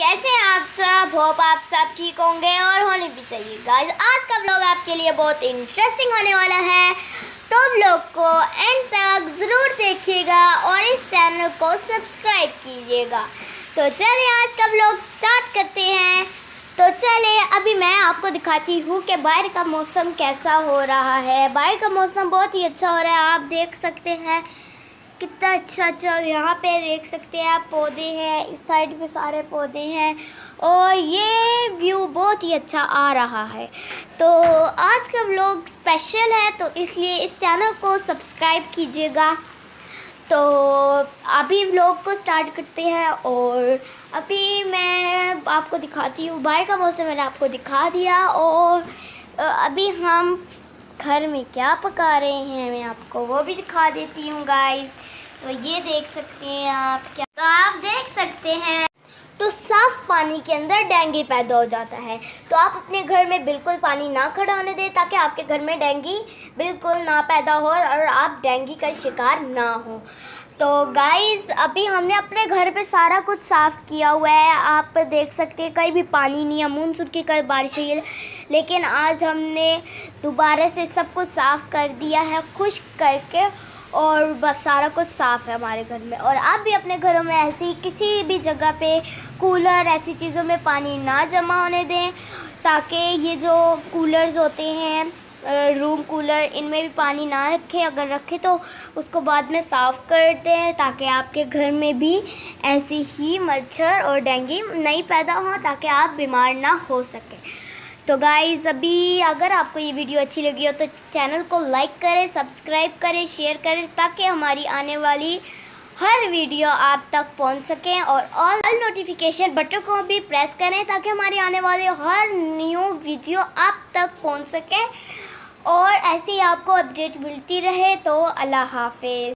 कैसे हैं आप सब। होप आप सब ठीक होंगे और होने भी चाहिए। गाइस आज का व्लॉग आपके लिए बहुत इंटरेस्टिंग होने वाला है, तो व्लॉग को एंड तक ज़रूर देखिएगा और इस चैनल को सब्सक्राइब कीजिएगा। तो चलिए आज का व्लॉग स्टार्ट करते हैं। तो चलिए अभी मैं आपको दिखाती हूँ कि बाहर का मौसम कैसा हो रहा है। बाहर का मौसम बहुत ही अच्छा हो रहा है, आप देख सकते हैं कितना अच्छा यहाँ पे देख सकते हैं आप, पौधे हैं, इस साइड पे सारे पौधे हैं और ये व्यू बहुत ही अच्छा आ रहा है। तो आज का व्लॉग स्पेशल है, तो इसलिए इस चैनल को सब्सक्राइब कीजिएगा। तो अभी व्लॉग को स्टार्ट करते हैं और अभी मैं आपको दिखाती हूँ। बाहर का मौसम मैंने आपको दिखा दिया और अभी हम घर में क्या पका रहे हैं मैं आपको वो भी दिखा देती हूँ गाइस। तो ये देख सकते हैं आप, क्या तो आप देख सकते हैं, तो साफ पानी के अंदर डेंगू पैदा हो जाता है। तो आप अपने घर में बिल्कुल पानी ना खड़ा होने दें ताकि आपके घर में डेंगू बिल्कुल ना पैदा हो और आप डेंगू का शिकार ना हो। तो गाइस अभी हमने अपने घर पे सारा कुछ साफ़ किया हुआ है, आप देख सकते हैं कहीं भी पानी नहीं है। मानसून की कल बारिश हुई है लेकिन आज हमने दोबारा से सब कुछ साफ़ कर दिया है खुश्क करके, और बस सारा कुछ साफ़ है हमारे घर में। और आप भी अपने घरों में ऐसे ही किसी भी जगह पे कूलर ऐसी चीज़ों में पानी ना जमा होने दें, ताकि ये जो कूलर्स होते हैं रूम कूलर, इनमें भी पानी ना रखें। अगर रखें तो उसको बाद में साफ़ कर दें ताकि आपके घर में भी ऐसे ही मच्छर और डेंगू नहीं पैदा हो, ताकि आप बीमार ना हो सकें। तो गाइस अभी अगर आपको ये वीडियो अच्छी लगी हो तो चैनल को लाइक करें, सब्सक्राइब करें, शेयर करें ताकि हमारी आने वाली हर वीडियो आप तक पहुंच सकें, और ऑल नोटिफिकेशन बटन को भी प्रेस करें ताकि हमारी आने वाली हर न्यू वीडियो आप तक पहुंच सके और ऐसे ही आपको अपडेट मिलती रहे। तो अल्लाह हाफिज़।